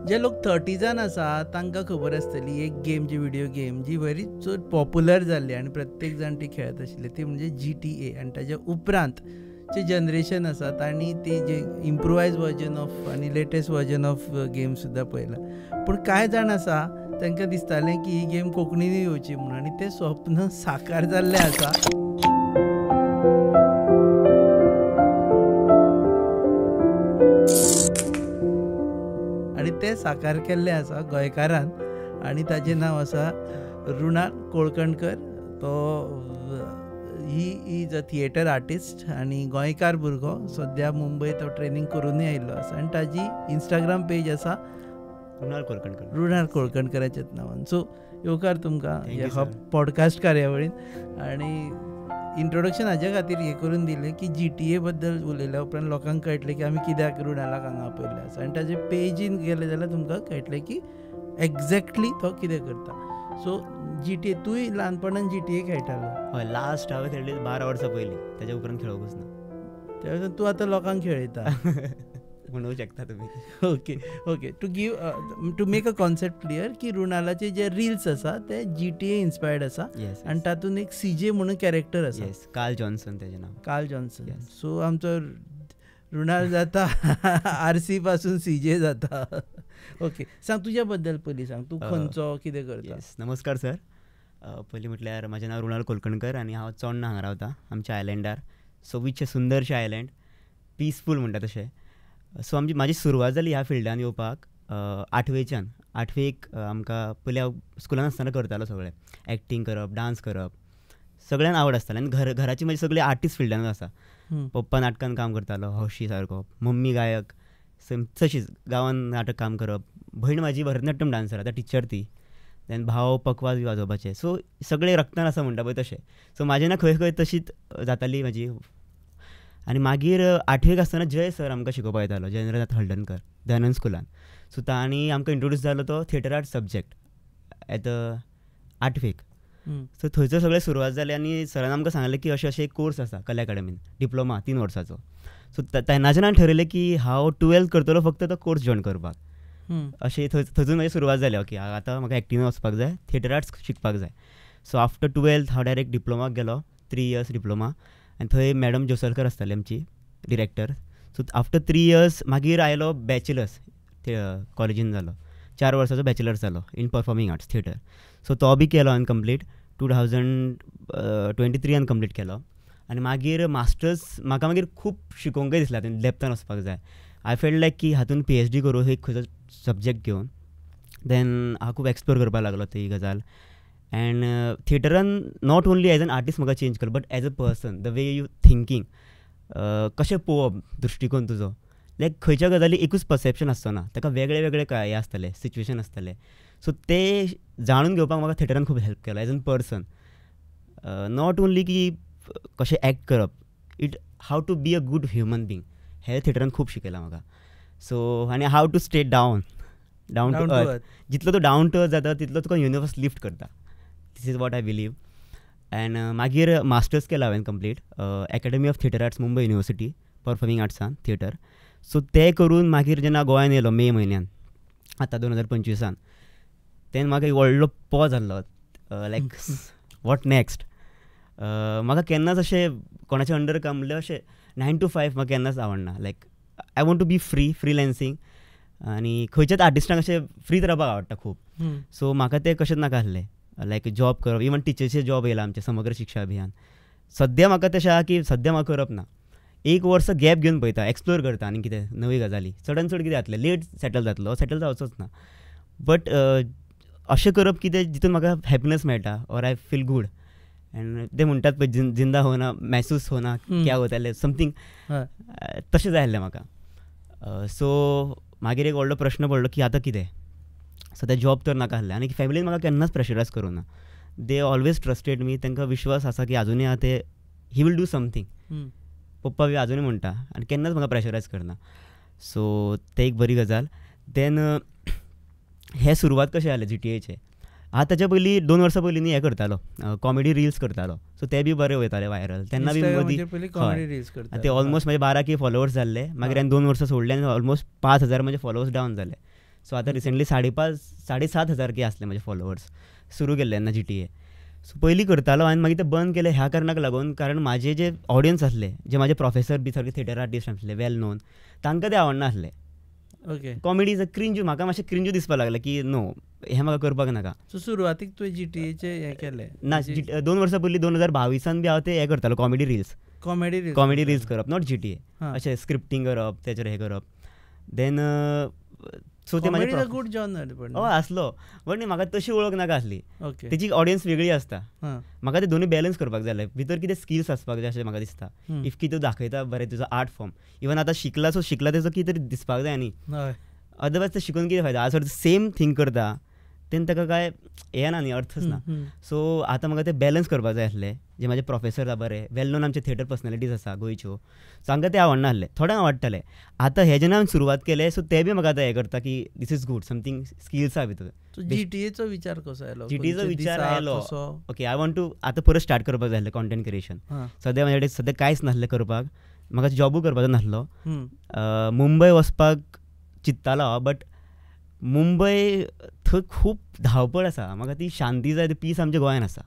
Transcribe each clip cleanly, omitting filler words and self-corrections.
जे लोक 30जान आसा तांकां खबर आसतली एक गेम जी व्हिडिओ गेम जी बरी चड पॉप्युलर जाल्ली आनी प्रत्येक जाण ती खेळत आशिल्ले ती म्हणजे GTA. आनी ताच्या उपरांत जे जनरेशन आसा तांणी ती जे इम्प्रोवायज वर्जन ऑफ आनी लेटेस्ट वर्जन ऑफ गेम सुद्दां पळयला. पूण कांय जाण आसा तांकां दिसतालें की ही गेम कोंकणीनूय येवची म्हणून आनी तें स्वप्न साकार जाल्लें आसा. आनी तें साकार केल्लें आसा गोंयकारान आनी ताचें नांव आसा रुणाल कोळकणकर. तो he is a theatre artist आनी गोंयकार भुरगो. सद्या मुंबय तो ट्रेनींग करूनय आयिल्लो आसा आनी ताजी इंस्टाग्राम पेज आसा रुणाल कोळकणकराच्याच नांवान. सो येवकार तुमकां ह्या पॉडकास्ट कार्यावळीन आनी इंट्रोडक्शन हाजे खातीर हें करून दिलें की GTA बद्दल उलयल्या उपरांत लोकांक कळटलें की आमी कित्याक रुणालाक हांगा आपयल्लें आसा आनी ताजे पेजीन गेले जाल्यार तुमकां कळटलें की एग्जॅक्टली तो कितें करता. सो GTA तूंय ल्हानपणान GTA खेळटालो? हय, लास्ट हांवें खेळ्ळी 12 वर्सां पयलीं, ताच्या उपरांत खेळोंकूच ना. त्या तूं आतां लोकांक खेळयता म्हणूंक शकता तुमी. Okay to make a concept clear की रुणालाचे जे रिल्स आसा ते GTA इन्स्पायर्ड आसा आनी तातूंत एक CJ म्हणून कॅरेक्टर आसा. कार्ल जॉन्सन तेजें नांव. Carl Johnson. सो आमचो रुणाल जाता RC पासून CJ जाता. ओके, सांग तुज्या बद्दल पयलीं सांग, तूं खंयचो कितें करता? नमस्कार सर. पयलीं म्हटल्यार म्हजें नांव रुणाल कोलकणकर आनी हांव चोडणा हांगा रावतां आमच्या आयलँडार. सोबीतशें सुंदरशें आयलँड, पिसफूल म्हणटा तशें. सो म्हाजी सुरवात जाली ह्या फिल्डान येवपाक 8वेच्यान. 8वेक आमकां पयलीं हांव स्कुलान आसतना करतालो सगळें, एक्टींग करप, डान्स करप, सगळ्यान आवड आसताली. आनी घराची म्हजी सगळी आर्टिस्ट फिल्डानूच आसा. पप्पा नाटकान काम करतालो हौशी सारको, मम्मी गायक, तशीच गांवान नाटक काम करप. भयण म्हाजी भरतनाट्यम डान्सर, आतां टिचर ती. देन भाव पकवाज बी वाजोवपाचें. सो सगळें रक्तान आसा म्हणटा पळय तशें. सो म्हाजें ना खंय खंय तशीच जाताली म्हाजी. आनी मागीर 8वेक आसतना जय सर आमकां शिकोवपाक येतालो, जयेंद्रनाथ हळदणकर दयानंद स्कुलान. सो तांणी आमकां इंट्रोड्यूस जालो तो थिएटर आर्ट सब्जेक्ट एट 8वेक. सो थंयसर सगळें सुरवात जाली आनी सरान आमकां सांगलें की अशें एक कोर्स आसा कला अकाडेमीन, डिप्लोमा 3 वर्साचो. सो तेन्नाच्यान हांवें ठरयलें की हांव 12th करतलो फक्त तो कोर्स जॉयन करपाक. अशें थंयसून म्हाजी सुरवात जाली. ओके, आतां म्हाका एक्टिंगाक वचपाक जाय, थिएटर आर्ट्स शिकपाक जाय. सो आफ्टर 12th हांव डायरेक्ट डिप्लोमाक गेलो, 3 years डिप्लोमा. आनी थंय मॅडम जोसलकर आसताली आमची डिरेक्टर. सो आफ्टर 3 years मागीर आयलो बॅचलर्स कॉलेजीन जालो, 4 वर्साचो बॅचलर्स जालो in performing arts theatre. So तो बी केलो हांवें कंप्लीट 2023 कंप्लीट केलो. आनी मागीर मास्टर्स म्हाका मागीर खूब शिकोवंकय दिसलें, हातून डॅप्थान वचपाक जाय. आय फेल्ट लायक की हातून PhD करूं एक खंयचो सब्जेक्ट घेवन. देन हांव खूब एक्सप्लोर करपाक लागलो ती गजाल. एंड थिएटरान not only as an artist म्हाका चेंज केलो, but as a person, the way you thinking, कशें पळोवप दृश्टिकोन तुजो. लायक खंयच्या गजाली एकूच परसेप्शन आसचो ना, ताका वेगळे वेगळे हे आसतले, सिच्युएशन आसतले. सो ते जाणून घेवपाक म्हाका थिएटरान खूब हेल्प केलो as an person. Not only की कशें एक्ट करप, it have to be a good human being, हें थिएटरान खूब शिकयलां म्हाका. सो आनी have to stay down to earth. जितलो तो डावन टू अर्थ जाता तितलो तुका युनिवर्स लिफ्ट करता. This is what I believe. And मागीर मास्टर्स केला हांवें complete academy of theatre arts Mumbai university, performing आर्ट्सान थिएटर. सो तें करून मागीर जेन्ना गोंयान येयलो मे म्हयन्यान आतां 2025, तेन्ना म्हाका एक व्हडलो पॉज आहलो, लायक वॉट नॅक्स्ट. म्हाका केन्नाच अशें कोणाच्या अंडर काम म्हणल्यार अशें 9 to 5 म्हाका केन्नाच आवडना. लायक आय वॉन्ट टू बी फ्रीलॅन्सींग आनी खंयच्याच आर्टिस्टांक अशें फ्रीत रावपाक आवडटा खूब. सो म्हाका तें कशेंच नाका आसलें, लायक जॉब करप. इवन टिचर्सचे जॉब येयला आमचे समग्र शिक्षा अभियान. सद्या म्हाका तशें आहा की सद्या म्हाका करप ना, 1 वर्स गॅप घेवन पळयता, एक्सप्लोर करता आनी कितें नवी गजाली. चडान चड कितें जातलें, लेट सेटल जातलो, सेटल जावचोच ना. बट अशें करप कितें जितून म्हाका हॅपिनस मेळटा or I feel good. End ते म्हणटात पळय जिंदा होना महसूस होना क्या होता, समथींग तशें जाय आसलें म्हाका. सो मागीर एक व्हडलो प्रश्न पडलो की आतां कितें. सद्या जॉब तर नाका आसलें आनी फॅमिलीन म्हाका केन्नाच प्रेशरायज करूं ना. दे ऑलवेज ट्रस्टेड मी, तांकां विश्वास आसा की आजुनूय आतां ते ही वील डू समथींग. पप्पा बी आजुनूय म्हणटा आनी केन्नाच म्हाका प्रेशरायज करना. सो ते एक बरी गजाल. देन हे सुरवात कशें जालें GTAचे. हांव ताच्या पयलीं 2 वर्सां पयलीं न्ही हें करतालो, कॉमेडी रिल्स करतालो. सो ते बी बरे वयताले व्हायरल. तेन्ना बी मदीं ते ऑलमोस्ट म्हाजे 12K फॉलोवर्स जाल्ले. मागीर हांवें 2 वर्सां सोडले आनी ऑलमोस्ट 5,000 म्हजे फॉलोवर्स डावन जाले. सो आतां रिसेंटली 5,500-7,000 असले म्हजे फॉलोवर्स सुरू केल्ले तेन्ना GTA. सो पयलीं करतालो हांवें, मागीर तें बंद केलें ह्या कारणाक लागून, कारण म्हाजे जे ऑडियन्स आसले, जे म्हाजे प्रोफेसर बी सारके थिएटर आर्टिस्ट आसले वेल नोन, तांकां ते आवडना आसले. ओके. कॉमेडी क्रिंज, म्हाका मातशें क्रिंजू दिसपाक लागलें की नो, हें म्हाका करपाक नाका. सो सुरवातीक तुवें GTA हें केलें ना 2 वर्सां पयलीं 2022 बी हांव ते हें करतालो कॉमेडी रिल्स करप, नॉट GTA. अशें स्क्रिप्टींग करप, तेचेर हें करप. देन सो ते म्हाजे गुड जॉनर पण हय आसलो, बट न्ही म्हाका तशी वळख नाका आसली. ओके. तेची ऑडियन्स वेगळी आसता. म्हाका ते दोनूय बॅलन्स करपाक जाय आसलें. भितर कितें स्किल्स आसपाक जाय अशें म्हाका दिसता. इफ कितें दाखयता बरें तुजो आर्ट फॉर्म, इवन आतां शिकला तेजो कितें तरी दिसपाक जाय न्ही. अदरवायज ते शिकून कितें फायदा. आज सेम थिंग करता तेन्ना ताका काय हें ना न्ही, अर्थच ना. सो आतां म्हाका तें बॅलन्स करपाक जाय आसलें. जे म्हाजे प्रोफेसर आसा बरे वेल नोन आमचे थिएटर पर्सनॅलिटीज आसा गोंयच्यो, सो हांकां ते आवडना आसले, थोड्यांक आवडटाले. आतां हे जेन्ना हांवें सुरवात केलें, सो ते बी म्हाका आतां हें करता की this is good, something skills आहा भितर. GTAचो विचार कसो आयलो? GTAचो विचार आयलो, ओके आय वॉन्ट टू आतां परत स्टार्ट करपाक जाय आसलें कॉन्टेंट क्रिएशन. सद्या म्हाजे कडेन सद्या कांयच नासलें करपाक, म्हाका जॉबूय करपाचो नासलो. मुंबय वचपाक चिंत्तालो, बट मुंबय थंय खूब धांवपळ आसा. म्हाका ती शांती जाय, ती पीस आमच्या गोंयान आसा.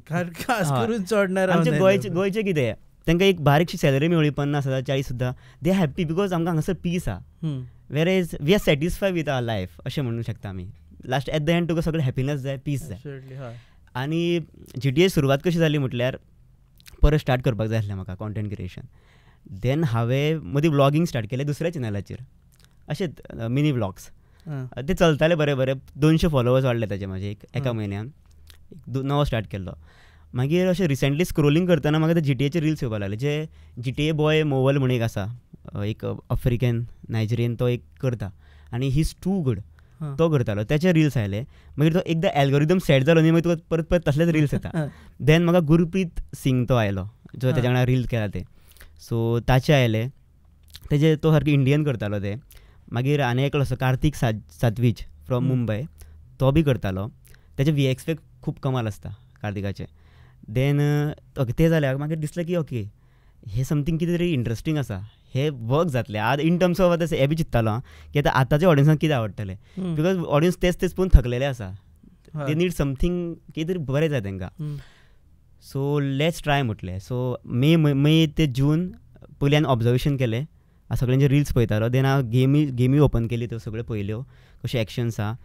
खास करून चडणार आमचे गोंयचे कितें, तांकां एक बारीकशी सॅलरी मेळ्ळी 50,000-40,000 सुद्दां, दे हॅप्पी बिकॉज आमकां हांगासर पीस आहा. Whereas we are satisfy with our life अशें म्हणूंक शकता आमी. लास्ट एट द एंड तुका सगळें हॅपिनस जाय, पीस जाय. आनी GTA सुरवात कशी जाली म्हटल्यार, परत स्टार्ट करपाक जाय आसलें म्हाका कॉन्टेंट क्रिएशन. देन हांवें मदीं व्लॉगिंग स्टार्ट केलें दुसऱ्या चॅनलाचेर, अशेंच मिनी व्लॉग्स. ते चलताले बरे 200 फॉलोवर्स वाडले ताचे म्हाजे एका म्हयन्यान. नवो स्टार्ट केल्लो. मागीर अशें रिसेंटली स्क्रोलिंग करतना म्हाका ते GTAचे रिल्स येवपाक लागले. जे GTA बॉय मोवल म्हणून एक आसा, एक आफ्रिकन नायजेरियन, तो एक करता आनी ही इज टू गूड, तो करतालो, त्याचे रिल्स आयले. मागीर तो एकदां एल्गोरिदम सेट जालो न्ही, मागीर तुका परत तसलेच रिल्स येता. देन म्हाका गुरप्रीत सिंग तो आयलो, जो तेच्या वांगडा रील केला ते, सो ताचे आयले. तेजे तो सारको इंडियन करतालो ते. मागीर आनी एकलो आसा कार्तिक सातवीच फ्रॉम मुंबय, तो बी करतालो. तेजे VX खूब कमाल आसता कार्तिकाचे. देन ओके ते जाल्यार मागीर दिसलें की ओके हे समथींग कितें तरी इंट्रस्टींग आसा, हे वर्क जातलें. आज इन टर्म्स ऑफ आतां हें बी चिंत्तालो की आतां आतांच्या ऑडियन्साक कितें आवडटलें, बिकॉज ऑडियन्स तेच पळोवन थकलेले आसा. दे नीड समथींग कितें तरी बरें जाय तांकां. सो लेट्स ट्राय म्हटलें. सो मे ते जून पयलीं हांवें ऑब्जर्वेशन केलें, सगळ्यांचे रिल्स पळयतालो. देन हांव गेमी ओपन केली, त्यो सगळ्यो पयल्यो कशें एक्शन्स आहा.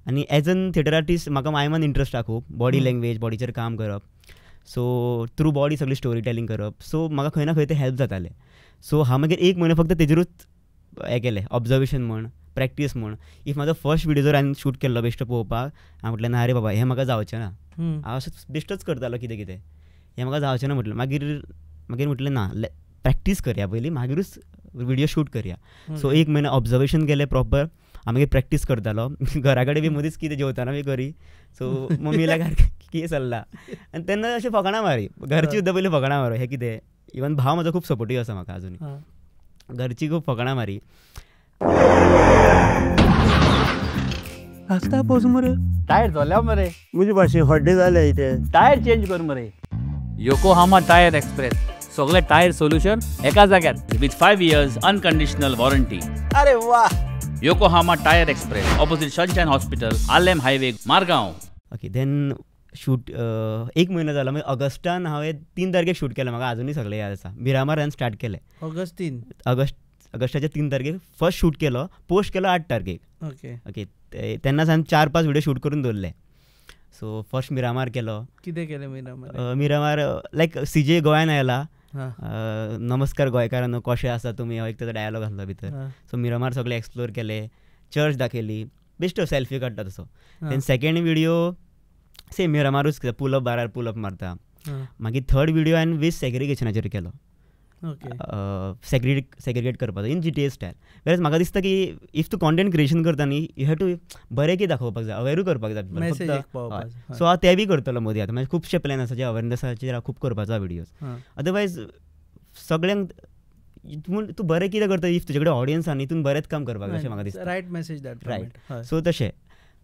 आनी एज अन थिएटर आर्टिस्ट म्हाका मायमान इंट्रस्ट आहा खूब, बॉडी लँग्वेज, बॉडीचेर काम करप. सो थ्रू बॉडी सगळी स्टोरी टेलिंग करप. सो म्हाका खंय ना खंय ते हेल्प जातालें. सो हांव मागीर 1 म्हयनो फक्त तेजेरूच हें केलें, ऑब्जर्वेशन म्हण, प्रॅक्टीस म्हण. इफ म्हाजो फर्स्ट विडियो जर हांवें शूट केल्लो बेश्टो पळोवपाक, हांव म्हटलें ना रे बाबा हें म्हाका जावचें ना. हांव अशेंच बेश्टोच करतालो कितें हें म्हाका जावचें ना म्हटलें. मागीर म्हटलें ना, प्रॅक्टीस करया पयलीं, मागीरूच विडियो शूट करया. सो 1 म्हयनो ऑब्जर्वेशन केलें प्रॉपर. हांव मागीर प्रॅक्टीस करतालो घरा कडेन बी मदींच कितें जेवताना बी करी. सो मम्मीला कितें चल्ला, आनी तेन्ना अशें फकाणां मारी, घरची सुद्दां पयलीं फकाणां मारो हें कितें. इवन भाव म्हजो खूब सपोर्टीव आसा म्हाका अजुनूय, घरची खूब फकाणां मारी. हांसता पोस मरे, टायर झाल्या मरे, मुझे भाशे हड्डे जाले इथे. टायर चेंज कर मरे. योकोहामा टायर एक्सप्रेस, सगळे टायर सोल्युशन एका जाग्यार विथ 5 years अनकंडिशनल वॉरंटी. अरे वाह. Yokohama Tyre Express, opposite Sunshine Hospital, Alem highway, Margao. Okay. Then shoot 1 म्हयनो जालो. मागीर ऑगस्टान हांवें 3 तारखेक शूट केलें. म्हाका अजुनूय सगळें याद आसा. मिरामार हांवें स्टार्ट केलें ऑगस्टाच्या 3 तारखेक फर्स्ट शूट केलो, पोस्ट केलो 8 तारखेक. ओके. तेन्नाच हांवें 4-5 व्हिडियो शूट करून दवरले. सो फर्स्ट मिरामार केलो. कितें केलें मिरामार लायक CJ गोंयान आयला, नमस्कार गोंयकारांनो कशें आसा तुमी, हो एक ताचो डायलॉग आसलो भितर. सो मिरामार सगळें एक्सप्लोर केलें, चर्च दाखयली, बेश्टो सेल्फी काडटा तसो. देन सेकेंड विडियो सेम मिरामारूच पुलअप बारार पुलअप मारता. मागीर थर्ड विडियो हांवें वेस्ट सेग्रिगेशनाचेर केलो, सेग्रिगेट करपाचो इन GTA स्टायल. वेरेज म्हाका दिसता की इफ तूं कॉन्टेंट क्रिएशन करता न्ही, यू हॅव टू बरें कितें दाखोवपाक जाय, अवेरूय करपाक जाय. सो हांव ते बी करतलो मदीं. आतां म्हाजे खुबशे प्लॅन आसा जे अवेरनेसाचेर हांव खूब करपाचो विडियोज. अदरवायज सगळ्यांक तूं बरें कितें करता, इफ तुजे कडेन ऑडियन्स आहा न्ही, तूं बरेंच काम करपाक जाय अशें म्हाका दिसता. Right message right. सो तशें.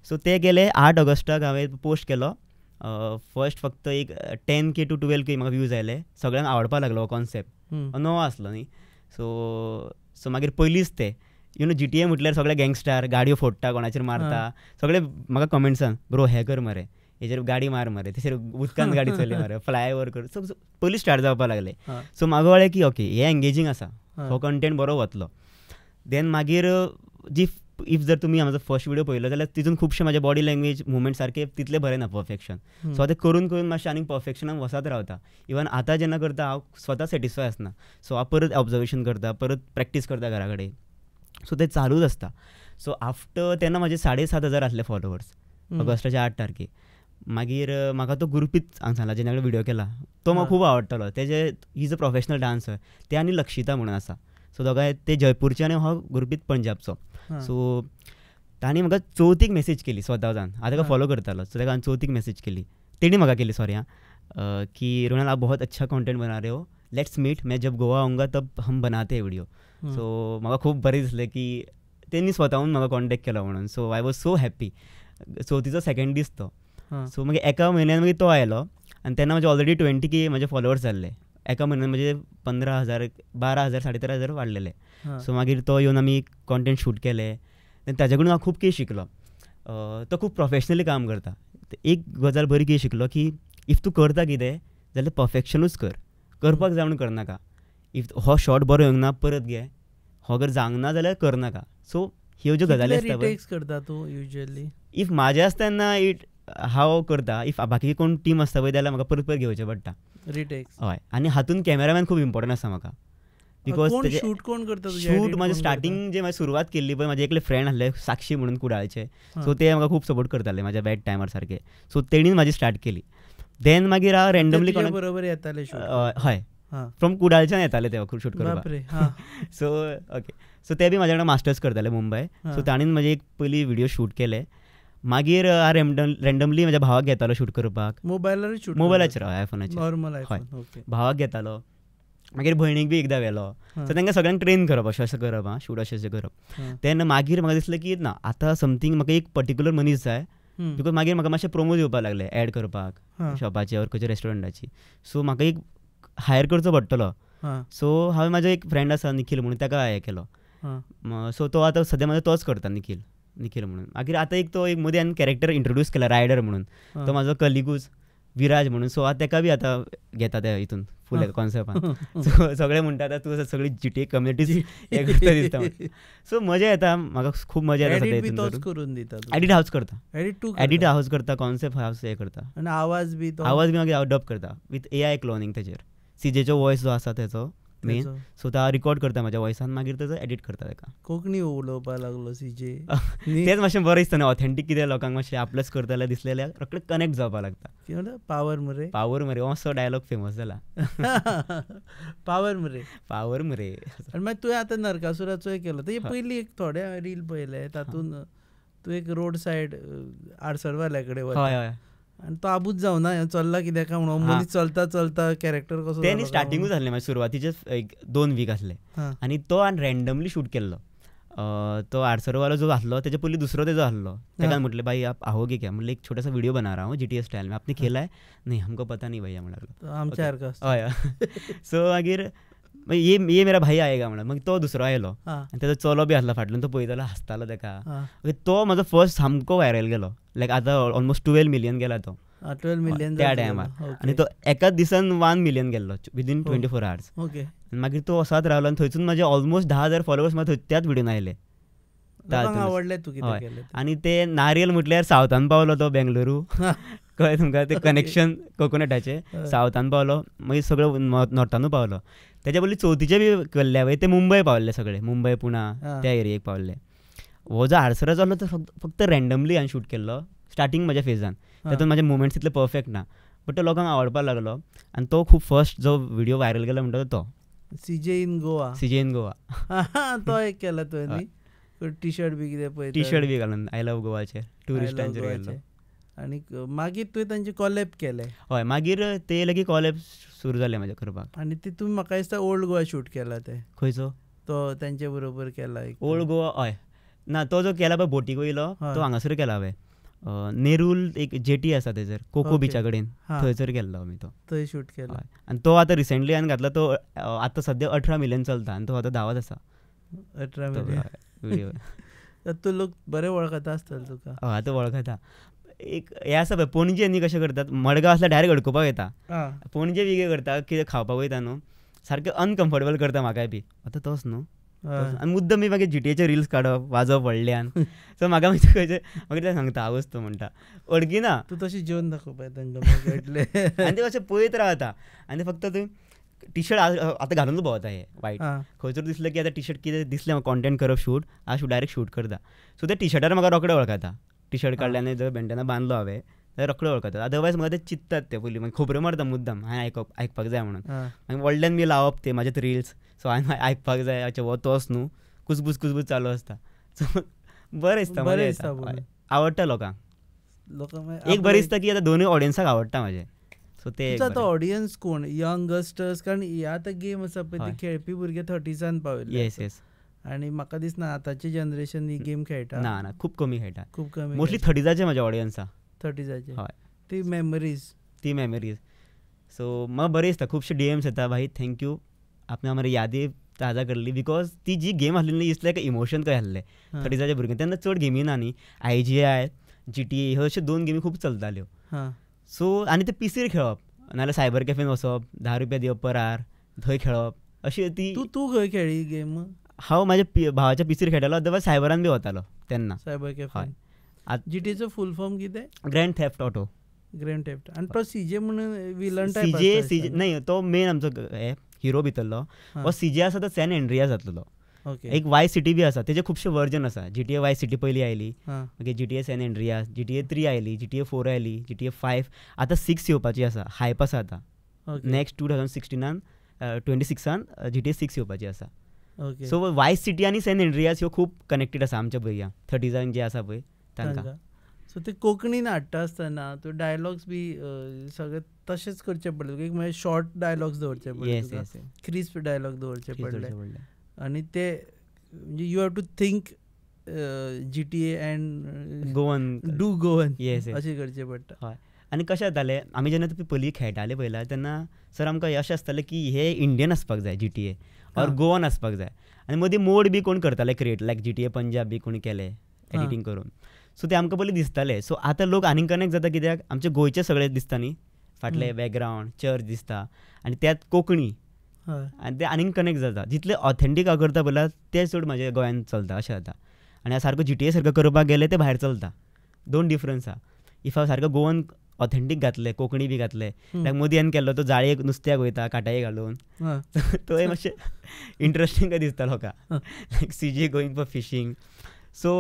सो ते केले 8 ऑगस्टाक हांवें पोस्ट केलो. फर्स्ट फक्त एक 10K to 12K म्हाका व्यूज आयले. सगळ्यांक आवडपाक लागलो हो कॉन्सेप्ट, नवो आसलो न्ही. सो मागीर पयलींच ते यू नो GTA म्हटल्यार सगळे गँगस्टार गाडयो फोडटा कोणाचेर मारता सगळे म्हाका कमेंट्सान ब्रो हे कर मरे हेजेर गाडी मार मरे तेचेर उदकान गाडी चलय मरे फ्लायओवर कर सो पयलीं स्टार्ट जावपाक लागले. सो म्हाका कळ्ळें की ओके हे एंगेजींग आसा हो कंटेंट बरो वतलो. देन मागीर जी इफ जर तुमी म्हाजो फर्स्ट व्हिडिओ पळयलो जाल्यार तितून खुबशे म्हाजे बॉडी लँग्वेज मुवमेंट सारके तितले बरे ना परफेक्शन. सो ते करून करून मातशें आनीक परफेक्शनाक वचत रावता. इवन आतां जेन्ना करता हांव स्वता सॅटिस्फाय आसना. सो हांव परत ऑब्जर्वेशन करता परत प्रॅक्टीस करता घरा कडेन. सो ते चालूच आसता. सो आफ्टर तेन्ना म्हाजे 7,500 आसले फॉलोवर्स ऑगस्टाच्या 8 तारखेक. मागीर म्हाका तो गुरप्रीत हांवें सांगला जेन्ना कडेन व्हिडिओ केला तो म्हाका खूब आवडटालो. तेजे इज अ प्रोफेशनल डान्सर ते आनी लक्षिता म्हणून आसा. सो दोगांय ते जयपूरचे आनी हो गुरप्रीत पंजाबचो. सो तांणी म्हाका चवथीक मॅसेज केली स्वताच्यान हांव ताका फॉलो करतालो. सो ताका हांवें चवथीक मॅसेज केली तेणी म्हाका केली सॉरी की रोनाल आप बहुत अच्छा कंटेंट बना रहे हो लेट्स मीट मैं जब गोवा आऊँगा तब हम बनाते हैं व्हिडिओ. सो म्हाका खूब बरें दिसलें की तेणी स्वताहून म्हाका कॉन्टॅक्ट केलो म्हणून. So I was so happy. चवथीचो सेकंड दीस तो. सो मागीर एका म्हयन्यान मागीर तो आयलो आनी तेन्ना म्हाजे ऑलरेडी 20K म्हाजे फॉलोवर्स जाल्ले. एका म्हयन्यान म्हणजे 15,000 12,000 13,000 वाडलेले. सो मागीर तो येवन आमी कॉन्टेंट शूट केले. ताजे कडून हांव खूब कितें शिकलो. तो खूब प्रोफेशनली काम करता. एक गजाल बरी कितें शिकलो की इफ तूं करता कितें जाल्यार परफेक्शनूच करपाक जावन करनाका. इफ हो शॉट बरो येवंक ना परत घे. हो जर जावंक ना जाल्यार करनाका. सो ह्यो ज्यो गजाली आसता पळय करता तूं युजली इफ म्हाजें आसता तेन्ना हांव करता. इफ बाकी कोण टीम आसता पळय जाल्यार म्हाका परत परत घेवचें पडटा रिटेक्स. हय आनी हातून कॅमेरामॅन खूब इम्पॉर्टंट आसा म्हाका. बिकॉज शूट कोण करता शूट म्हाजें स्टार्टींग जे म्हाजी सुरवात केल्ली पळय म्हाजे एकले फ्रेंड आसले साक्षी म्हणून कुडाळचे. सो ते म्हाका खूब सपोर्ट करताले म्हाज्या बॅड टायमार सारके. सो तेणीन म्हाजी स्टार्ट केली. देन मागीर हांव रँडमली बरोबर येताले हय फ्रॉम कुडाळच्यान येताले ते शूट करपाक. सो ओके सो ते बी म्हाजे कडेन मास्टर्स करताले मुंबय. सो ताणीन म्हाजे एक पयली व्हिडिओ शूट केले. मागीर हांव रँडमली म्हाज्या भावाक घेतालो शूट करपाक मोबायलाचेर आयफोनाचेर नॉर्मल हय भावाक घेतालो. मागीर भयणीक बी एकदां व्हेलो. सो तांकां सगळ्यांक ट्रेन करप अशें अशें करप शूट अशें अशें करप. तेन्ना मागीर म्हाका दिसलें की ना आतां समथींग म्हाका एक पर्टिक्युलर मनीस जाय. बिकॉज मागीर म्हाका मातशें प्रोमो दिवपाक लागले एड करपाक शॉपाची और खंयच्या रेस्टॉरंटाची. सो म्हाका एक हायर करचो पडटलो. सो हांवें म्हाजो एक फ्रेंड आसा निखील म्हणून ताका हें केलो. सो तो आतां सद्या म्हाजो तोच करता निखील म्हणून. मागीर आतां एक तो एक मदीं हांवें कॅरेक्टर इंट्रोड्यूस केला रायडर म्हणून. तो म्हाजो कलिगूच विराज म्हणून. सो आतां ताका बी आतां घेता त्या हितून फूल कॉन्सेप्टान. सो सगळे म्हणटा आतां तूं सगळी GTA कम्युनिटीज हे करता दिसता. सो मजा येता म्हाका खूब मजा येता. एडिट हावच करता एडिट हावच करता कॉन्सेप्ट हावच हे करता. आनी आवाज बी मागीर हांव डब करता विथ AI क्लोनिंग तेजेर. CJचो वॉयस जो आसा तेचो मेन. सो तो हांव रिकॉर्ड करता म्हाज्या वॉयसान मागीर तेजो एडिट करता ताका. कोंकणी उलोवपाक लागलो CJ तेच मातशें बरें दिसता न्हू ऑथेंटीक कितें लोकांक मातशें आपलेंच करता जाल्यार दिसलें जाल्यार रोखडें कनेक्ट जावपाक लागता. पावर मरे असो डायलॉग फेमस जाला पावर मरे. आनी मागीर तुवें आतां नरकासुराचो केलो. तेजे पयलीं एक थोडे रील पळयले तातूंत तूं एक रोड सायड आडसरवाल्या कडेन वता. हय आनी तो आबूज जावना चल्ला कित्याक काय म्हणून मदीं चलता चलता कॅरेक्टर कसो तेणी स्टार्टिंगूच आसलें म्हाजे सुरवातीचे एक 2 वीक आसले. आनी तो हांवें रँडमली शूट केल्लो. तो आडसरवालो जो आसलो तेजे पयलीं दुसरो तेजो आसलो. ताका म्हटलें भाई आप आओगे क्या म्हणलें एक छोटा सा वीडियो बना रहा हूँ GTA स्टाइल में आपने खेला है नहीं हमको पता नहीं भैया म्हणून आमच्या हय. सो मागीर ये मेरा भाई आएगा म्हणून मग तो दुसरो आयलो आनी तेजो चलो बी आसलो फाटल्यान. तो पळयतालो हांसतालो ताका. तो म्हाजो फर्स्ट सामको व्हायरल गेलो. लायक आतां ऑलमोस्ट 12 मिलियन गेला तो 12 मिलियन त्या टायमार. आनी तो एकाच दिसान 1 मिलियन गेल्लो विदीन 24 आवर्स. मागीर तो वसात रावलो आनी थंयसून म्हाजे ऑलमोस्ट 10,000 फॉलोवर्स म्हाका त्याच व्हिडिओन आयले. आवडले तूं कितें केलें. आनी ते नारियल म्हटल्यार सावथान पावलो तो बेंगलुरू. कळ्ळें तुमकां ते कनेक्शन कोकोनटाचे सावथान पावलो मागीर सगळो नॉर्थानूय पावलो. तेच्या पयलीं चवथीचे बी केल्ले हांवें ते मुंबय पावल्ले सगळे मुंबय पुणा त्या एरियेक पावल्ले. हो जो आडसराचो आसलो तो फक्त रँडमली हांवें शूट केल्लो स्टार्टींग म्हाज्या फेजान. तातूंत म्हाजे मुवमेंट्स इतले परफेक्ट ना बट तो लोकांक आवडपाक लागलो. आनी तो खूब फर्स्ट जो व्हिडिओ व्हायरल गेलो म्हणटा तो CJ इन गोवा तो एक केला तुवें टी शर्ट बी कितें पळय टी शर्ट बी घालून आय लव गोवाचे टुरिस्टांचेर गेल्लो. आनी मागीर तुवें तांचे कॉलेब केले. हय मागीर ते लेगीत कॉलेब सुरू जाले म्हाजे करपाक. आनी ते तुमी म्हाका दिसता ओल्ड गोवा शूट केला ते खंयचो तो तांचे बरोबर केला ओल्ड गोवा. हय ना तो जो केला पळय बोटीक वयलो तो हांगासर केला हांवें. नेरूल एक जेटी आसा थंयसर कोको बिचा कडेन थंयसर गेल्लो आमी तो थंय शूट केलो. आनी तो आतां रिसेंटली हांवें घातला तो आतां सद्या 18 मिलियन चलता आनी तो आतां धांवत आसा. 18 मिलियन व्हिडिओ. तूं लोक बरे वळखता आसतले तुका. हय आतां वळखता. एक हे आसा पळय पणजे न्ही कशें करतात, मडगांव आसल्यार डायरेक्ट अडकुपाक येता. पणजे बी कितें करता, कितें खावपाक वयता न्हू सारकें अनकम्फर्टेबल करता म्हाकाय बी. आतां तोच न्हू आनी मुद्दम मी मागीर GTA रील्स काडप वाजप व्हडल्यान. सो म्हाका मागीर खंयचे मागीर ते सांगता आवयस तो म्हणटा अडकिना. तूं तशी जेवन दाखोवपाक तांकां कळटलें. आनी ते अशें पळयत रावता आनी फक्त थंय टी शर्ट आतां घालून भोंवता हे वायट. खंयसर दिसलें की आतां टी शर्ट कितें दिसलें म्हाका कॉन्टेंट करप शूट, हांव डायरेक्ट शूट करता. सो ते टी शर्टार म्हाका रोखडें वळखता. टी शर्ट काडलें आनी जर बेंटाना बांदलो हांवें जाल्यार रोखडें वळखता. अदरवायज म्हाका ते चिंततात ते पयलीं मागीर खबऱ्यो मारता मुद्दम हांवें आयकपाक जाय म्हणून. मागीर व्हडल्यान बी लावप ते म्हाजेच रिल्स. सो हांवें आयकपाक जाय अच्छा हो तोच न्हू कुसबूस कुसबूस चालू आसता. सो बरें दिसता आवडटा लोकांक. एक बरें दिसता की आतां दोनूय ऑडियन्साक आवडटा म्हाजे. सो ते आतां ऑडियन्स कोण यंगस्टर्स, कारण हे आतां गेम आसा पळय ती खेळपी भुरगे 30सान पावले. Yes yes. आनी म्हाका दिसना आतांचे जनरेशन ही गेम खेळटा. ना खूब कमी खेळटा. खूब कमी. मोस्टली 30चे म्हाजे ऑडियन्स आसा. 30चे. हय ती मेमरीज. सो म्हाका बरें दिसता. खुबशे DMs येता भाई थँक्यू आपणे हमारी यादी ताजा करली. बिकॉज ती जी गेम आसली न्ही इट्स लायक इमोशन कशें आसलें 30चे भुरगे. तेन्ना चड गेमी ना न्ही. IGI GTA ह्यो अश्यो 2 गेमी खूब चलताल्यो. सो आनी ते पिसीर खेळप नाल्यार सायबर कॅफेन वचप 10 रुपया दिवप पर आवर थंय खेळप अशी ती. तूं खंय खेळ्ळी गेम? हांव म्हाज्या भावाच्या पिसीर खेळटालो अदरवायज सायबरान बी वतालो तेन्ना. Cyber cafe. GTAचो फूल फॉर्म कितें? Grand theft auto. Grand theft. आनी तो CJ म्हणून विलन टायप CJ नाही तो मेन आमचो हे हिरो भितरलो. हो CJ आसा तो सॅन एंड्रियास जातलो. एक वायस सिटी बी आसा तेजे खुबशे वर्जन आसा. GTA वायस सिटी पयलीं आयली, मागीर GTA San Andreas, GTA 3 oily, GTA 4 oily, GTA 5 आतां 6 येवपाची आसा. हायप आसा आतां. नेक्स्ट 2026 GTA 6 येवपाची आसा. सो वायस सिटी आनी सॅन एंड्रियास ह्यो खूब कनेक्टेड आसा आमच्या भुरग्यांक 30 जे आसा पळय तांकां. सो ते कोंकणीन हाडटा आसतना तो डायलॉग्स बी सगळे तशेंच करचे पडले. एक म्हणजे शॉर्ट डायलॉग्स दवरचे पडले, क्रिस्प डायलॉग दवरचे पडले. आनी ते म्हणजे you have to think GTA and Goan अशें करचें पडटा. हय. आनी कशें जातालें आमी जेन्ना पयलीं खेळटाले पयला तेन्ना सर आमकां अशें आसतालें की हे इंडियन आसपाक जाय GTA ऑर गोवन आसपाक जाय. आनी मदीं मोड बी कोण करताले क्रिएट लायक GTA पंजाब बी कोणी केले एडिटींग करून. सो ते आमकां पयलीं दिसतालें. सो आतां लोक आनीक कनेक्ट जाता कित्याक आमचे गोंयचे सगळे दिसता न्ही फाटले बॅकग्रावंड चर्च दिसता आनी त्यात कोंकणी आनी ते आनीक कनेक्ट जाता. जितले ऑथेंटीक हांव करता पयला ते चड म्हाज्या गोंयांत चलता अशें जाता. आनी हांव सारको GTA सारको करपाक गेले ते भायर चलता. 2 डिफरन्स आहा. इफ हांव सारको गोवन ऑथेंटीक घातले कोंकणी बी घातले लायक मदीं हांवें केल्लो तो जाळयेक नुस्त्याक वयता काटाये घालून तो मातशें इंट्रस्टींग दिसता लोकांक लायक CJ going for fishing. So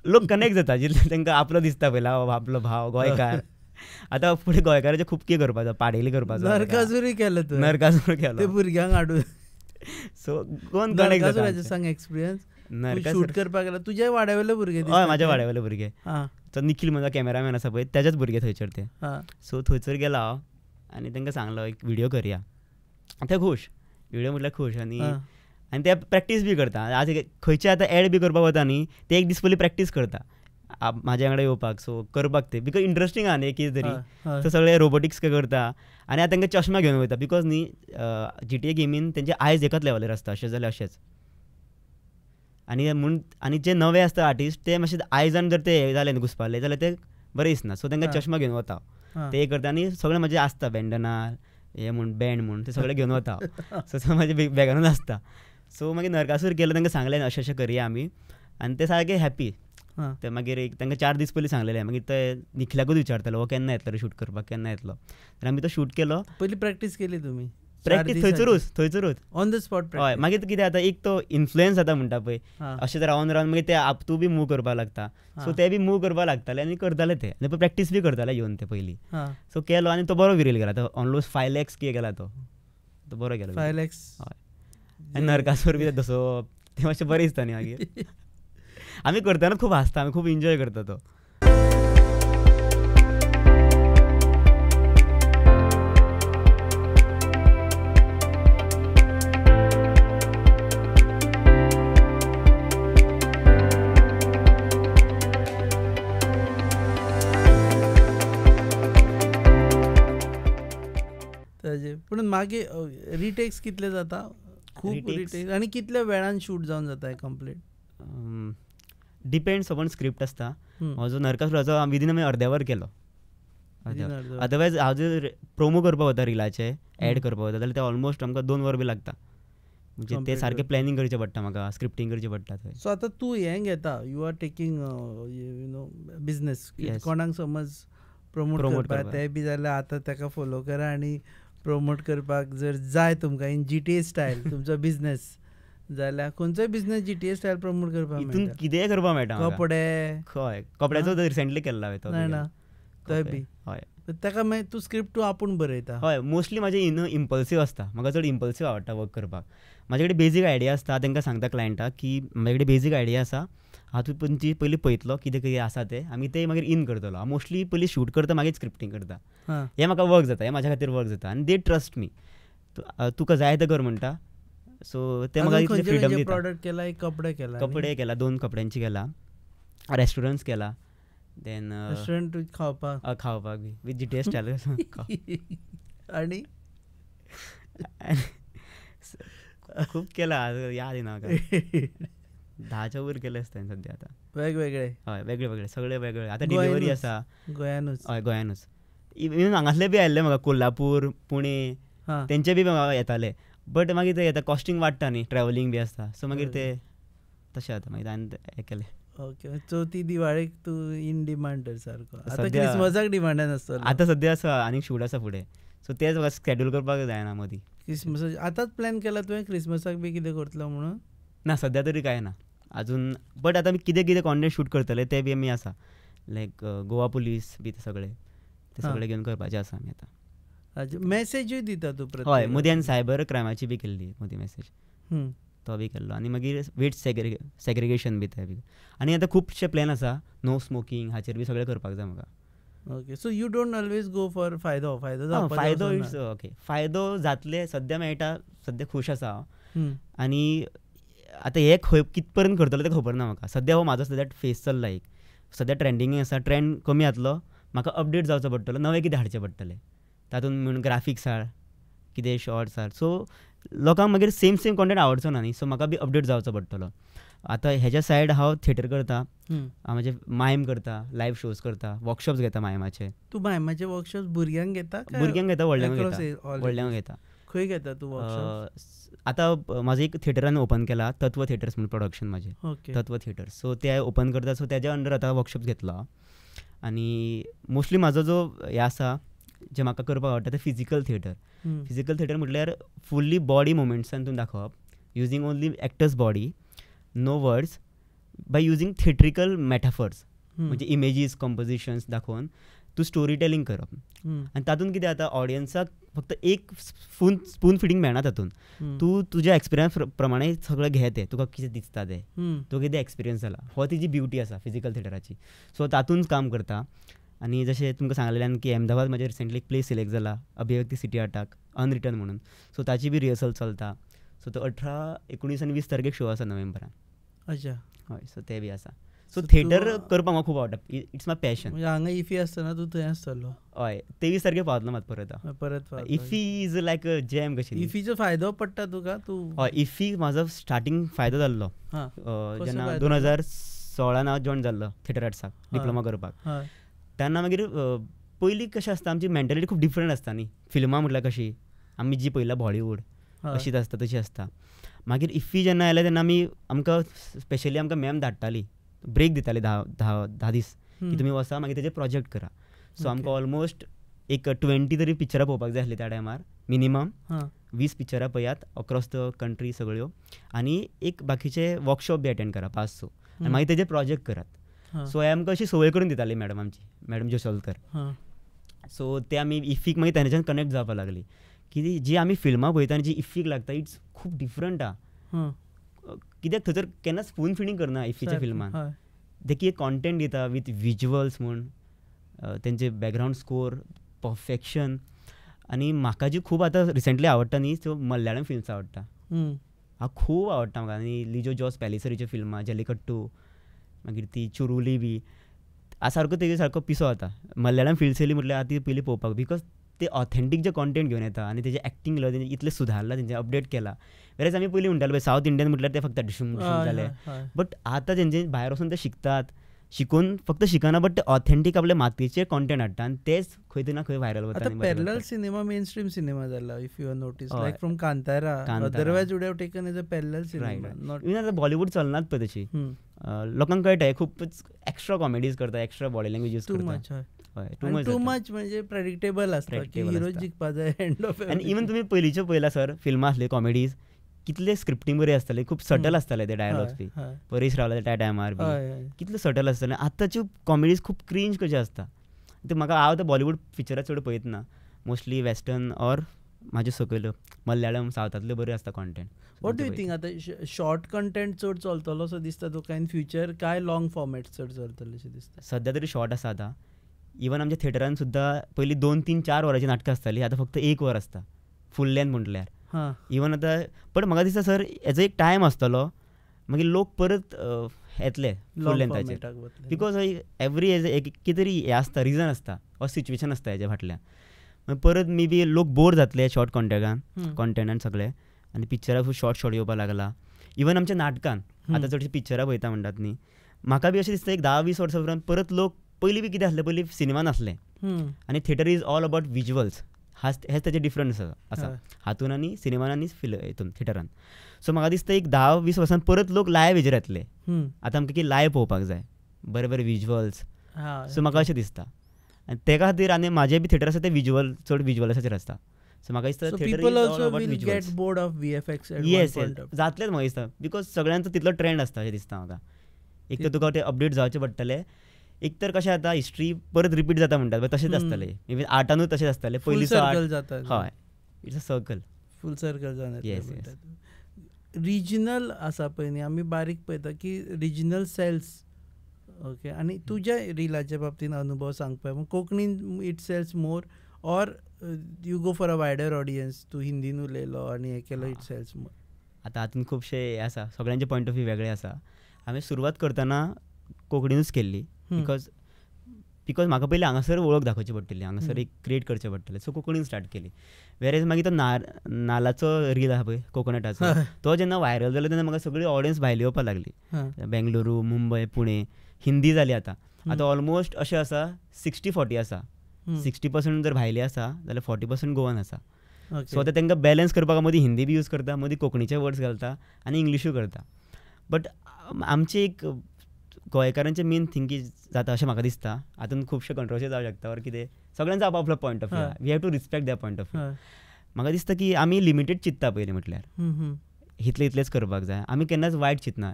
लोक कनेक्ट जाता जितले तांकां आपलो दिसता पयला आपलो भाव गोंयकार. आतां फुडें गोंयकाराचे खूब कितें करपाचो पाडेली करपाचो नरकासूर केलो केलो भुरग्यांक हाडून. सो कोण कनेक्ट जाता. सांग एक्सपिरियन्स शूट करपाक गेलो तुज्या वाड्यावयले भुरगे? हय म्हाज्या वाड्यावयले भुरगे. तो निखील म्हजो कॅमेरामॅन आसा पळय तेजेच भुरगे थंयसर ते. सो थंयसर गेलो हांव आनी तांकां सांगलो एक व्हिडिओ करया. ते खूश व्हिडिओ म्हटल्यार खूश. आनी ते प्रॅक्टीस बी करता. आज खंयचे आतां एड बी करपाक वता न्ही ते एक दीस पयलीं प्रॅक्टीस करता म्हाज्या वांगडा येवपाक. सो करपाक ते बिकॉज इंट्रस्टींग आहा न्ही कितें तरी. तो सगळे रोबोटिक्स करता आनी आतां तांकां चश्मा घेवन वयता बिकॉज न्ही GTA गेमीन तेंचे आयज एकाच लेवलार आसता अशें जाल्यार अशेंच. आनी जे नवे आसता आर्टिस्ट ते मातशे आयजान जर ते हे जाले घुसपाले जाल्यार ते बरें दिसना. सो तांकां चश्मा घेवन वता ते करता. आनी सगळें म्हाजें आसता बँडना हे म्हूण बँड म्हूण ते सगळें घेवन वता. सो म्हाजे बॅगानूच आसता. सो मागीर नरकासूर केलो तांकां सांगलें अशें अशें करया आमी आनी ते सारके हॅपी. ते मागीर एक तांकां 4 दीस पयलीं सांगलेलें. मागीर ते निखिलाकूच विचारतालो हो केन्ना येतलो शूट करपाक केन्ना येतलो. तर आमी तो शूट केलो. पयलीं प्रॅक्टीस केली तुमी? प्रॅक्टीस थंयसरूच ऑन द स्पॉट. हय. मागीर कितें जाता एक तो इन्फ्लुएन्स जाता म्हणटा पळय अशें रावन मागीर ते तूं बी मूव करपाक लागता. सो ते बी मूव करपाक लागताले आनी करताले ते आनी प्रॅक्टीस बी करताले येवन ते पयलीं. सो केलो आनी तो बरो विरील गेला. तो ऑलमोस्ट 5 lakhs केला तो बरो गेलो 5 lakhs. हय. आनी नरकासूर बी तसो ते मातशें बरें दिसता न्ही मागीर. आमी करतना खूब हांसता आमी खूब एन्जॉय करता तो. पूण मागीर रिटेक्स कितले जाता? खूब रिटेक्स. आनी कितल्या वेळान शूट जावन जाता कंप्लीट? डिपेंड्स अपॉन स्क्रिप्ट आसता. हम्म. म्हजो नरकासुराचो हांव विदीन अर्द्या वर केलो. Within अर्दें वर. अदरवायज हांव जर प्रोमो करपाक वता रिलाचे ऍड हम्म. करपाक वता जाल्यार ते ऑलमोस्ट आमकां 2 वर बी लागता. म्हणजे ते Complete सारकें करपाक. प्लॅनिंग करचें पडटा म्हाका, स्क्रिप्टींग करचें पडटा थंय. सो आतां तूं हें घेता, you are taking you know business. Yes. कोणाक समज प्रमोट Promote करपाक करपाक. ते बी जाल्यार आतां ताका फॉलो करा आनी प्रमोट करपाक जर जाय तुमकां इन GTA स्टायल तुमचो बिझनेस जाल्यार खंयचोय बिझनेस GTA स्टायल प्रमोट करपाक हितून मेळटा. कितेंय करपाक मेळटा म्हाका. कपडे हय, कपड्याचो रिसेंटली केल्लो हांवें तो. ना ना थंय बी हय ताका मागीर तूं स्क्रिप्ट तूं आपूण बरयता. हय, मोस्टली म्हाजें इम्पल्सीव आसता. म्हाका चड इम्पल्सीव आवडटा वर्क करपाक. म्हाजे कडेन बेजीक आयडिया आसता, तांकां सांगता क्लायंटाक की म्हाजे कडेन बेजीक आयडिया आसा, हांव तुमची पयलीं पळयतलो कितें कितें आसा तें, आमी तें मागीर इन करतलो. हांव मोस्टली पयलीं शूट करता, मागीर स्क्रिप्टींग करता. हां हें म्हाका वर्क जाता, हें म्हाज्या खातीर वर्क जाता आनी दे ट्रस्ट मी. तुका जाय तें कर म्हणटा. सो ते म्हाका इतलें फ्रिडम दिता. प्रॉडक्ट केला, एक कपडे केला. कपडे केला, 2 कपड्यांची केला, रेस्टॉरंट्स केला, देन रेस्टॉरंट खावपाक खावपाक बी विथ GTA स्टायल. आनी खूब केला, याद येना म्हाका. 10च्या वयर केले आसता सद्या आतां. वेगवेगळे हय, वेगळे वेगळे सगळे वेगळे. आतां गोंयानूच? डिलिव्हरी आसा. गोंयानूच. हय, गोंयानूच. इवन हांगासले बी आयल्ले म्हाका, कोल्हापूर, पुणे, हां तेंचे बी म्हाका येताले. बट मागीर ते येता कॉस्टिंग वाडटा न्ही, ट्रॅव्हलिंग बी आसता. सो मागीर ते तशें जाता. मागीर हांवें हें केलें. ओके. चवथी दिवाळेक तूं इन डिमांड तर सारको. आतां सद्या- क्रिसमसाक डिमांडान आसतलो. आतां सद्या आसा आनीक शूट आसा फुडें. सो तेच म्हाका स्केड्यूल करपाक जायना मदीं. क्रिसमसाक आतांच प्लॅन केला तुवें क्रिसमसाक बी कितें करतलो म्हणून? ना, सद्या तरी काय ना अजून. बट आतां आमी कितें कितें कॉन्टेंट शूट करतले ते बी आमी आसा. लायक गोवा पुलीस बी ते सगळे घेवन करपाचे आसा आमी आतां. मॅसेजूय दिता तूं प्रत्येक? हय, मदीं हांवें सायबर क्रायमाची बी केल्ली मदीं मॅसेज. हम्म. तो बी केल्लो. आनी मागीर वेट सेग्रिगेशन बी ते बी. आनी आतां खुबशे प्लॅन आसा. नो स्मोकिंग हाचेर बी सगळें करपाक जाय म्हाका. Okay. So you don't always go for फायदो जावपाचो फायदो असो इट्स ना. ओके. फायदो जातले सद्या मेळटा, सद्या खूश आसा हांव. हम्म. आनी आतां हे खंय कित पर्यंत करतलो तें खबर ना म्हाका. सद्या हो म्हाजो सद्या फेस चल्ला एक. सद्या ट्रेंडिंग आसा. ट्रेंड कमी जातलो, म्हाका अपडेट जावचो पडटलो, नवें कितें हाडचें पडटलें. तातूंत म्हणून ग्राफिक्स हाड, कितें शॉर्ट्स हाड. सो लोकांक मागीर सेम कॉन्टेंट आवडचो ना न्ही. सो म्हाका बी अपडेट जावचो पडटलो. आतां हेज्या सायड हांव थिएटर करता, हम्म. हांव म्हणजे मायम करता, लायव्ह शोज करता, वर्कशॉप्स घेता मायमाचे. तूं मायमाचे वर्कशॉप भुरग्यांक घेता काय भुरग्यांक घेता, व्हडल्यांक across घेता, all व्हडल्यांक ages? घेता. खंय घेता तूं वर्कशॉप? आतां म्हाजो एक थिएटरान ओपन केला, तत्व थिएटर्स म्हणून प्रोडक्शन म्हाजें. ओके. तत्व थिएटर्स. सो ते ओपन करता. सो तेज्या अंडर आतां वर्कशॉप घेतलो हांव. आनी मोस्टली म्हाजो जो हें आसा जें म्हाका करपाक आवडटा तें physical theatre. Hmm. Physical theatre म्हटल्यार फुल्ली बॉडी मुवमेंट्सान तूं दाखोवप, using only actors body, no words, by using theatrical metaphors. Hmm. म्हणजे इमेजीस, कंपोजिशन्स दाखोवन तूं स्टोरी टेलिंग करप. हम्म. आनी तातूंत कितें जाता, ऑडियन्साक फक्त एक स्पून फिडींग मेळना तातूंत. हम्म. तूं तुज्या एक्सपिरियन्स प्रमाणे सगळें घे तें, तुका कितें दिसता तें, हम्म. तो कितें एक्सपिरियन्स जाला, हो तिजी ब्युटी आसा फिजिकल थिएटराची. सो तातूंत काम करता. आनी जशें तुमकां सांगलेल्यान की अहमदाबाद म्हाजे रिसेंटली एक प्ले सिलेक्ट जाला, अभिव्यक्ती सिटी आर्टाक, अनरिटन म्हणून. सो ताची बी रिहर्सल चलता. सो तो 18, 19 आनी 20 तारखेक शो आसा नोव्हेंबरान. अच्छा. हय, सो ते बी आसा. सो So थिएटर तूं- करपाक म्हाका खूब आवडटा. It's my passion. म्हणजे हांगा इफी आसतना तूं थंय आसतलो हय, 23 तारखेक पावतलो मात परत हांव. परत IFFI is like a jam कशी. इफीचो फायदो पडटा तुका? तूं हय, इफी म्हाजो स्टार्टींग फायदो जाल्लो हां जेन्ना फायदो? 2016 हांव जॉयन जाल्लो थिएटर आर्ट्साक डिप्लोमा करपाक. हय. तेन्ना मागीर पयलीं कशें आसता, आमची मेंटेलिटी खूब डिफरंट आसता न्ही. फिल्मां म्हटल्यार कशी आमी जी पळयला बॉलिवूड हय. अशीच आसता, तशी आसता. मागीर इफ्फी जेन्ना आयलें तेन्ना आमकां स्पेशली आमकां मॅम धाडटाली, ब्रेक दिताली 10 दीस की तुमी वचा, मागीर तेजे प्रोजेक्ट करा. सो आमकां ऑलमोस्ट एक 20 तरी पिक्चरां पळोवपाक जाय आसली त्या टायमार मिनिमम. हां. 20 पिक्चरां पळयात अक्रॉस द कंट्री सगळ्यो. आनी एक बाकीचे वर्कशॉप बी अटेंड करा 5-6. आनी मागीर तेजे प्रोजेक्ट करात. हां. सो हे आमकां अशी संवय करून दिताली मॅडम आमची, मॅडम जोसलकर. हां. सो ते आमी इफ्फीक मागीर तेन्नाच्यान कनेक्ट जावपाक लागली की जी आमी फिल्मां पळयता आनी जी इफ्फीक लागता इट्स खूब डिफरंट आहा. हां. कित्याक थंयसर केन्ना स्पून फिडींग करना इफ्फीच्या फिल्मान. हय. देखी एक कॉन्टेंट दिता वीथ विज्युअल्स म्हूण, तेंचे बॅकग्रावंड स्कोर, परफेक्शन. आनी म्हाका जी खूब आतां रिसेंटली आवडटा न्ही, त्यो मल्याळम फिल्म्स आवडटा. हम्म. खूब आवडटा म्हाका. आनी लिजो जॉस पॅलिसरीच्यो फिल्मां, जल्लीकट्टू, मागीर ती चुरुली बी, सारको तेजे सारको पिसो जाता. मल्याळम फिल्म्स येयली म्हटल्यार ती पयलीं पळोवपाक, बिकॉज ते ऑथेंटीक जे कॉन्टेंट घेऊन येता आणि तेजे ॲक्टिंग केलं तेंचे इतले सुधारला तेंचे अपडेट केला. वेरेज आमी पयलीं म्हणटाले साऊथ इंडियन म्हटल्यार ते फक्त डिशूम जाले, बट आतां तेंचे भायर वचून ते शिकतात, शिकून फक्त शिकना बट ते ऑथेंटीक आपले मातयेचे कॉन्टेंट हाडटा आनी तेच खंय ना खंय व्हायरल वता. आता parallel cinema mainstream cinema जाला if you have notice, like from Kantara, otherwise would have taken as a parallel cinema. Even आतां बॉलिवूड चलनात पळय तशी, लोकांक कळटा खूपच एक्स्ट्रा कॉमेडीज करता, एक्स्ट्रा बॉडी लँग्वेज यूज करता. टू मच म्हणजे प्रेडिक्टेबल आसता की हिरो जिखपा जाय एंड ऑफ. आनी इवन तुमी पयलींच्यो पळयला सर फिल्मां आसली कॉमेडीज, कितले स्क्रिप्टींग बरी आसताली, खूप सटल आसताले ते डायलॉग्स बी. परेश रावला त्या टायमार बी कितले सटल आसताले. आतांच्यो कॉमेडीज खूप क्रिंज कशे आसता. ते म्हाका हांव ते बॉलिवूड पिक्चरां चड पळयत ना, मोस्टली वेस्टर्न ऑर म्हाजे सकयल मल्याळम सावथांतले बरे आसता content. What do you think आतां शॉर्ट कंटेंट चड चलतलो असो दिसता तुका इन फ्युचर, काय लॉंग फॉर्मेट चड चलतले अशें दिसता? सद्या तरी शॉर्ट आसा आतां. इवन आमच्या थिएटरान सुद्दां पयलीं 2-3-4 वरांची नाटकां आसतालीं, आतां फक्त 1 वर आसता फूल लेंथ म्हटल्यार. इवन आतां पण म्हाका दिसता सर हेजो एक टायम आसतलो, मागीर लोक परत येतले फूल लेंथाचेर, बिकॉज एवरी एक कितें तरी हें आसता, रिजन आसता ऑर सिच्युएशन आसता हेज्या फाटल्यान. मागीर परत मे बी लोक बोर जातले शॉर्ट कॉन्टेंटान सगळे, आनी पिक्चरां खूब शॉर्ट येवपाक लागला. इवन आमच्या नाटकान आतां चडशीं पिक्चरां पळयता म्हणटात न्ही, म्हाका बी अशें दिसता एक 10-20 वर्सां उपरांत परत लोक, पयलीं बी कितें आसलें, पयलीं सिनेमा नासलें आनी theatre is all about visuals, हेच तेजे डिफरन्स आसा हातून आनी सिनेमान आनी हितून थिएटरान. सो म्हाका दिसता एक 10-20 वर्सान परत लोक लायव्ह हेजेर येतले. आतां आमकां की लायव्ह पळोवपाक जाय, बरे बरे विज्युअल्स. सो म्हाका अशें दिसता, आनी तेका खातीर आनी म्हाजे बी थिएटर आसा ते विज्युअल चड विज्युअल्साचेर आसता. सो म्हाका दिसता येस जातलेच म्हाका दिसता, बिकॉज सगळ्यांचो तितलो ट्रेंड आसता अशें दिसता म्हाका. एक तर तुका ते अपडेट जावचे पडटले, एक तर कशें जाता हिस्ट्री परत रिपीट जाता म्हणटात तशेंच आसतलें, इवन आर्टानूय तशेंच आसतलें पयलींचो आर्ट. हय, it's a circle, full circle जावन. रिजनल आसा पळय न्ही, आमी बारीक पळयता की रिजनल सेल्स. ओके, आनी तुज्या रिलाच्या बाबतींत अनुभव सांग पळय, कोंकणीन it sells more or you go for a wider audience, तूं हिंदीन उलयलो आनी हें केलो इट सेल्स मोर? आतां हातून खुबशे हे आसा, सगळ्यांचे पॉयंट ऑफ व्यू वेगळे आसा. हांवें सुरवात करतना कोंकणीनूच केल्ली, बिकॉज म्हाका पयलीं हांगासर वळख दाखोवची पडटली, हांगासर एक क्रिएट करचें पडटलें. सो कोंकणीन स्टार्ट केली. वेरेज मागीर तो नाल्लाचो रील आसा पळय कोकोनटाचो, तो जेन्ना व्हायरल जालो तेन्ना म्हाका सगळी ऑडियन्स भायली येवपाक लागली. बेंगलुरू, मुंबय, पुणे, हिंदी जाली. आतां ऑलमोस्ट अशें आसा 60-40 आसा. 60% जर भायली आसा जाल्यार 40% गोवन आसा. सो आतां तांकां बॅलन्स करपाक मदीं हिंदी बी यूज करता, मदीं कोंकणीचे वर्ड्स घालता आनी इंग्लिशूय करता. बट आमची एक गोंयकारांचें मेन थिंकींग जाता अशें म्हाका दिसता. हातून खुबशे कंट्रोवर्सी जावं शकता, वर कितें सगळ्यांचो आपलो point of view, we have to respect their point of view. म्हाका दिसता की आमी लिमिटेड चिंतता पयलीं म्हटल्यार, इतलेच करपाक जाय, आमी केन्नाच वायट चिंतना.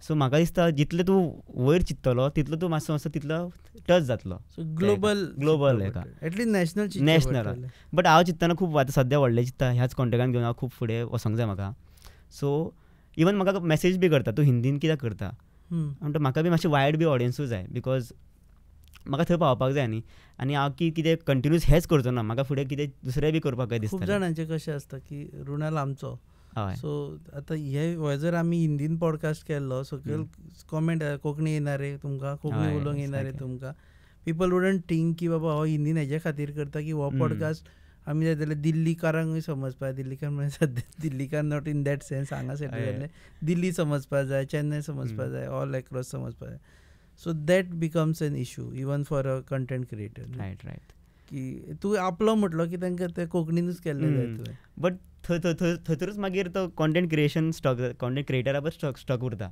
सो म्हाका दिसता जितले तूं वयर चिंततलो तितलो तूं मातसो मातसो तितलो टच जातलो ग्लोबल हेका, एटलीस्ट नॅशनल. बट हांव चिंततना खूब आतां सद्या व्हडलें चिंतता, ह्याच कॉन्टेक्टान घेवन हांव खूब फुडें वचोंक जाय म्हाका. सो इवन म्हाका मॅसेज बी करता, तूं हिंदीन कित्याक करता म्हणटा, म्हाका बी मातशी वायड बी ऑडियन्सूय जाय, बिकॉज म्हाका थंय पावपाक जाय न्ही. आनी हांव कितें कंटिन्यूस हेंच करचो ना, म्हाका फुडें कितें दुसरें बी करपाक दिसता. खूब जाणांचें कशें आसता की रुणाल आमचो. सो आतां हे जर आमी हिंदीन पॉडकास्ट केल्लो, सकयल कॉमेंट कोंकणी येणारे तुमकां, कोंकणी उलोवंक येणारे तुमकां, पीपल वुडंट थिंक की बाबा हो हिंदीन हेजे खातीर करता की हो पॉडकास्ट आमी जाय जाल्यार दिल्लीकारांकूय समजपा. दिल्लीकार म्हणजे सद्या दिल्लीकार नॉट इन दॅट सेन्स, हांगा सेटल जाल्ले, दिल्ली समजपा जाय, चेन्नय समजपा जाय, ऑल अक्रॉस समजपा जाय. So that becomes an issue even for a content creator. Right की तूं आपलो म्हटलो की तांकां ते कोंकणीनूच केल्लें जाय तुवें. बट थंयसरूच मागीर तो कॉन्टेंट क्रिएशन कॉन्टेंट क्रिएटरावर स्टक उरता.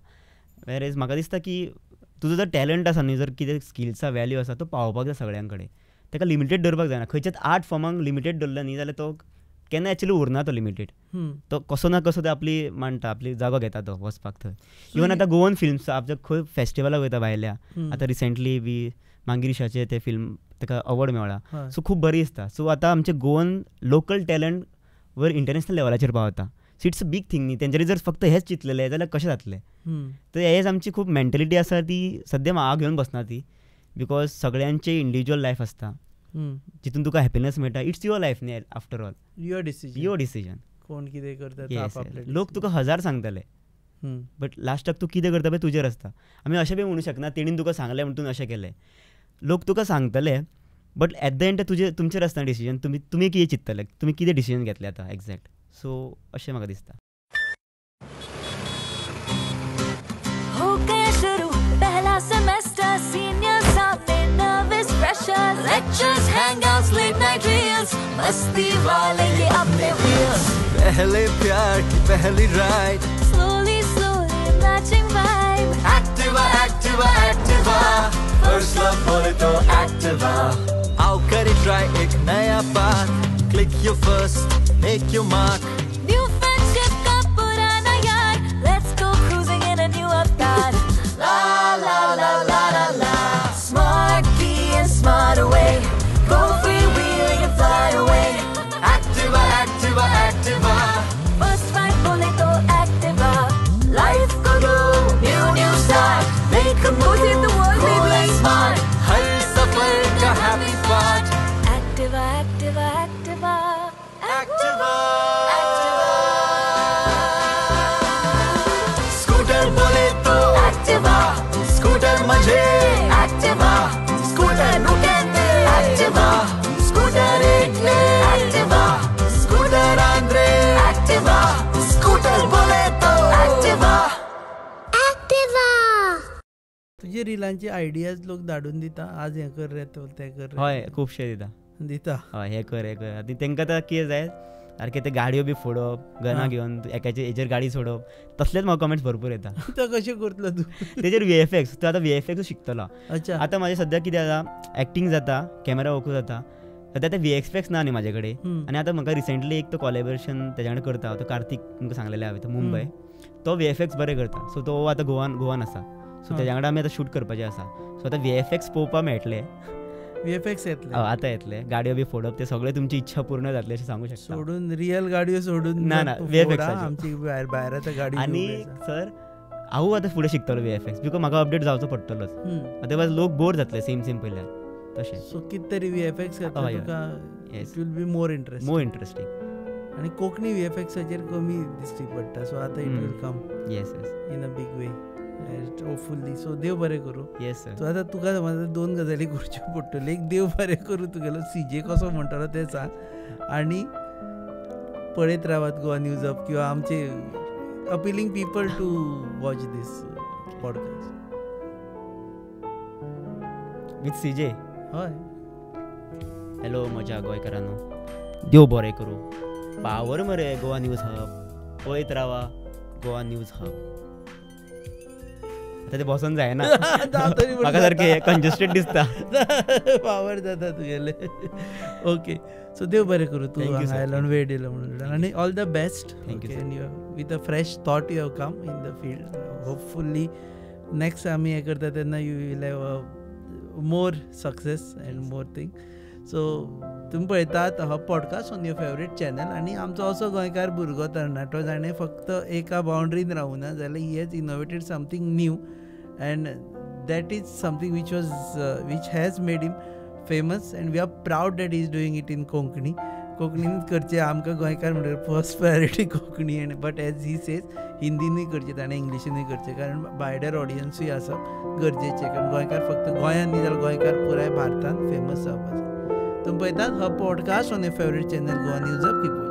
वेरेज म्हाका दिसता की तुजो जर टॅलंट आसा न्ही, जर कितें स्किल्सा वॅल्यू आसा, तो पावोवपाक जाय सगळ्यां कडेन. ताका लिमिटेड धरपाक जायना. खंयच्याच आर्ट फॉर्माक लिमिटेड धरलो न्ही जाल्यार तो केन्ना एक्चुली उरना तो लिमिटेड. तो कसो ना कसो तो आपली मांडटा, आपली जागो घेता तो वचपाक थंय. इवन आतां गोवन फिल्म्स आमच्या खंय फेस्टिवलाक वयता भायल्या, आतां रिसेंटली बी मांगिरीशाचें तें फिल्म ताका अवॉर्ड मेळ्ळा. सो खूब बरी दिसता. सो आतां आमचे गोवन लोकल टॅलंट वर इंटरनॅशनल लेवलाचेर पावता. So it's a big thing न्ही. तेंच्यांनी जर फक्त हेच चिंतलेलें जाल्यार कशें जातलें. तर हेच आमची खूब मेंटेलिटी आसा ती सद्या हांव घेवन बसना ती, बिकॉज सगळ्यांचे इंडिविज्युअल लायफ आसता जितून तुका हॅपिनस मेळटा. इट्स युअर लायफ न्ही, आफ्टर ऑल युअर डिसिजन. कोण कितें करता लोक तुका 1000 सांगतले, बट लास्टाक तूं कितें करता पळय तुजेर आसता. आमी अशें बी म्हणूं शकना तेणीन तुका सांगलें म्हणून तुवें अशें केलें. लोक तुका सांगतले बट एट द एंड तुमचेर आसता डिसिजन, तुमी कितें चिंततले, तुमी कितें डिसिजन घेतले आतां एक्झॅक्ट. सो अशें म्हाका दिसता. हो गया शुरू पहला सेमेस्टर, सीनियर सामने nervous pressure, lectures hangouts late night reels, मस्ती वाले ये अपने व्हील्स, पहले प्यार की पहली ride, slowly slowly matching vibe, Activa Activa Activa, first love बोले तो एक्टिवा. आओ करें ट्राई एक नया path, click your first make your mark. new friendship का पुराना यार, let's go cruising in a new avatar, la la la la la la, smart key and smart away, go freewheeling and fly away, Activa Activa Activa, first vibe बोले तो Activa, life को दो new start, make a move in the world baby, smart, हर सफर का happy part. Activa Activa Activa Activa scooter बोले तो Activa scooter मजे, Activa scooter रुकेंगे, Activa scooter एकले, Activa scooter Andre, Activa scooter बोले तो Activa Activa. तुझे रिलांची आयडियाज लोक धाडून दिता, आज हें कर रे तो तें कर रे. हय खुबशे दिता. हय हें कर आनी तांकां आतां कितें जाय सारकें ते गाडयो बी फोडप, गनां घेवन एकाचे हेजेर गाडी सोडप, तसलेच म्हाका कमेंट्स भरपूर येता. तो कशें करतलो तूं? तेजेर VFX तूं आतां VFX शिकतलो. अच्छा. आतां म्हाजें सद्या कितें जाता, एक्टींग जाता, कॅमेरा वर्कूय जाता, सद्या ते VFX ना न्ही म्हाजे कडेन. आनी आतां म्हाका रिसेंटली एक तो कोलॅबोरेशन तेज्या कडेन करता, तो कार्तिक तुमकां सांगलेलें हांवें, तो मुंबय, तो VFX बरें करता. सो तो आतां गोवान आसा. सो तेज्या कडेन आमी आतां शूट करपाचें आसा. सो आतां VFX पळोवपाक मेळटले. VFX येतले आतां येतले. गाडयो बी फोडप, ते सगळे तुमची इच्छा पूर्ण जातली अशें सांगू शकता. सोडून रियल गाडयो सोडून ना, तूं VFX फोडा, च्यो. आमची भायर आतां गाडी आनी सर हांव आतां फुडें शिकतलो VFX, बिकॉज म्हाका अपडेट जावचो पडटलोच. अदरवायज लोक बोर जातले सेम पयल्यार तशें. सो कितें तरी VFX घातला हय, तुका Yes. It will be more interesting. आनी कोंकणी VFXाचेर कमी दिश्टी पडटा. सो आतां it will come yes in a big way hopefully. So देव बरें करूं. Yes sir. सो आतां तुका समज 2 गजाली करच्यो पडटल्यो. एक देव बरें करूं तुगेलो CJ कसो म्हणटालो तें सांग, आनी पळयत रावात गोवा न्यूज अप किंवा आमचे appealing people to watch this podcast with CJ. हय. हॅलो म्हज्या गोंयकारांनो, देव बरें करूं. पावर मरे गोवा न्यूज हब, पळयत रावा गोवा न्यूज हब. आतां ते बसोन जायना, म्हाका सारकें कंजेस्टेड दिसता. पावर जाता तुगेले. ओके. सो देव बरें करूं. तूं Thank you, sir. आयलो आनी वेळ दिलो म्हणून, आनी all the best. Thank you, sir. With a fresh thought you have come in the field. Hopefully next आमी हें करता तेन्ना you will have a more success and more thing. So तुमी पळयतात हो podcast on your favourite channel. आनी आमचो असो गोंयकार भुरगो तरणाटो जाणें फक्त एका बाउंड्रीन रावूना, जाल्यार he has innovated something new, and that is something which has made him famous, and we are proud that is doing it in Konkani. कोंकणीनूच करचें. आमकां गोंयकार म्हणल्यार first priority Konkani, and but as he says हिंदीनूय करचें ताणें इंग्लिशीनूय करचें, कारण वायडर ऑडियन्सूय आसप गरजेचें. कारण गोंयकार फक्त गोंयांत न्ही जाल्यार गोंयकार पुराय भारतांत फेमस जावपाचें. तुमी पळयतात हो podcast on your favourite channel Goa news up.